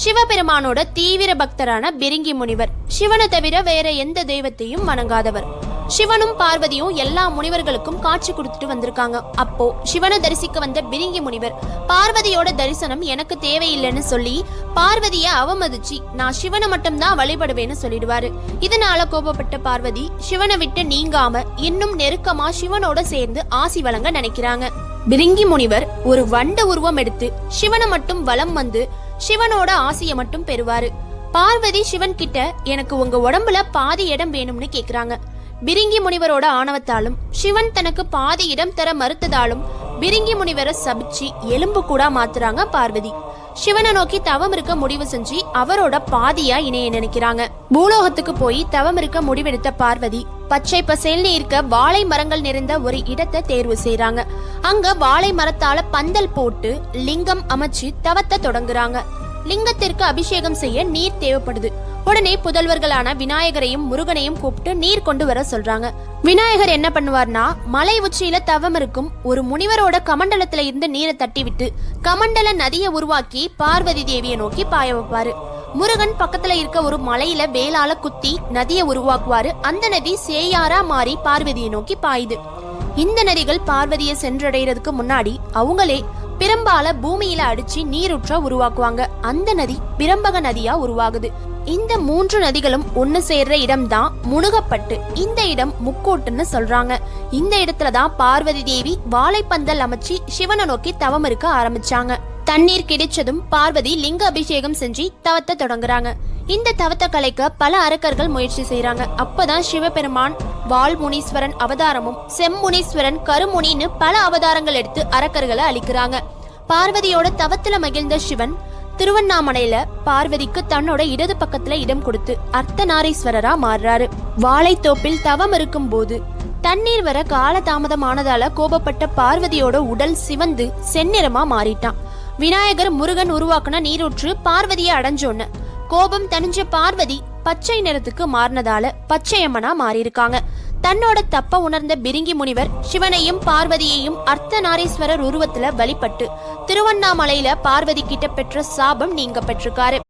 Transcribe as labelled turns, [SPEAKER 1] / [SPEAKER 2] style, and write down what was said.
[SPEAKER 1] சிவபெருமானோட தீவிர பக்தரான பிரிங்கி முனிவர். சிவனை தவிர வேற எந்த தெய்வத்தையும் வணங்காதவர். சிவனும் பார்வதியும் எல்லா முனிவர்களுக்கும் காட்சி கொடுத்துட்டு வந்திருக்காங்க. அப்போ சிவனை தரிசிக்க வந்த பிரிங்கி முனிவர் பார்வதியோட தரிசனம் எனக்கு தேவையில்லைன்னு சொல்லி பார்வதிய அவமதிச்சு நான் சிவனை மட்டும்தான் வழிபடுவேன்னு சொல்லிடுவாரு. இதனால கோபப்பட்ட பார்வதி சிவனை விட்டு நீங்காம இன்னும் நெருக்கமா சிவனோட சேர்ந்து ஆசி வழங்க நினைக்கிறாங்க. பிரிங்கி முனிவர் ஒரு வண்ட உருவம் எடுத்து சிவனை மட்டும் வலம் வந்து சிவனோட ஆசைய மட்டும் பெறுவாரு. பார்வதி சிவன் கிட்ட எனக்கு உங்க உடம்புல பாதி இடம் வேணும்னு கேக்குறாங்க. பிரிங்கி முனிவரோட ஆணவத்தாலும் சிவன் தனக்கு பாதி இடம் தர மறுத்ததாலும் பிரிங்கி முனிவரை சபிச்சு எலும்பு கூட மாத்துறாங்க பார்வதி. சிவனை நோக்கி தவம் இருக்க முடிவு செஞ்சு அவரோட பாதியா இணைய நினைக்கிறாங்க. பூலோகத்துக்கு போய் தவம் இருக்க முடிவெடுத்த பார்வதி பச்சை பசேல்னு இருக்க வாழை மரங்கள் நிறைந்த ஒரு இடத்தை தேர்வு செய்யறாங்க. அங்க வாழை மரத்தால பந்தல் போட்டு லிங்கம் அமைச்சு தவத்தை தொடங்குறாங்க. லிங்கத்திற்கு அபிஷேகம் செய்ய நீர் தேவைப்படுது. உடனே புதல்வர்களான விநாயகரையும் முருகனையும் கூப்பிட்டு நீர் கொண்டு வர சொல்றாங்க. விநாயகர் என்ன பண்ணுவார்னா மலை உச்சியில தவம் இருக்கும் ஒரு முனிவரோட கமண்டலத்துல இருந்து நீரை தட்டி விட்டு கமண்டல நதியை உருவாக்கி பார்வதி தேவியை நோக்கி பாய வைப்பாரு. முருகன் பக்கத்துல இருக்க ஒரு மலையில வேளால குத்தி நதியை உருவாக்குவாரு. அந்த நதி சேயாரா மாறி பார்வதியை நோக்கி பாயுது. இந்த நதிகள் பார்வதியை சென்றடைறதுக்கு முன்னாடி அவங்களே பிரம்பால பூமியில அடிச்சு நீரூற்ற உருவாக்குவாங்க. அந்த நதி பிரம்பக நதியா உருவாகுது. இந்த 3 நதிகளும் ஒன்னு சேர்ற இடம் தான் முனுகப்பட்டு. இந்த இடம் முக்கோட்டுன்னு சொல்றாங்க. இந்த இடத்துலதான் பார்வதி தேவி வாழைப்பந்தல் அமைச்சு சிவனை நோக்கி தவம் இருக்க ஆரம்பிச்சாங்க. தண்ணீர் கிடைச்சதும் பார்வதி லிங்க அபிஷேகம் செஞ்சு தவத்தை தொடங்குறாங்க. இந்த தவத்தை கலைக்க பல அரக்கர்கள் முயற்சி செய்யறாங்க. அப்பதான் சிவபெருமான் வால்முனீஸ்வரன் அவதாரமும் செம்முனீஸ்வரன் கருமுனின்னு பல அவதாரங்கள் எடுத்து அரக்கர்களை அழிக்கிறாங்க. பார்வதியோட தவத்துல மகிழ்ந்த சிவன் திருவண்ணாமலையில பார்வதிக்கு தன்னோட இடது பக்கத்துல இடம் கொடுத்து அர்த்தநாரீஸ்வரரா மாறுறாரு. வாழைத்தோப்பில் தவம் இருக்கும் போது தண்ணீர் வர கால தாமதமானதால கோபப்பட்ட பார்வதியோட உடல் சிவந்து செந்நிறமா மாறிட்டான். விநாயகர் முருகன் உருவாக்குன நீரூற்று பார்வதியை அடைஞ்சோன்னு கோபம் தணிஞ்ச பார்வதி பச்சை நிறத்துக்கு மாறினதால பச்சையம்மனா மாறியிருக்காங்க. தன்னோட தப்ப உணர்ந்த பிரிங்கி முனிவர் சிவனையும் பார்வதியையும் அர்த்தநாரீஸ்வரர் உருவத்துல வழிபட்டு திருவண்ணாமலையில பார்வதி கிட்ட பெற்ற சாபம் நீங்க பெற்றிருக்காரு.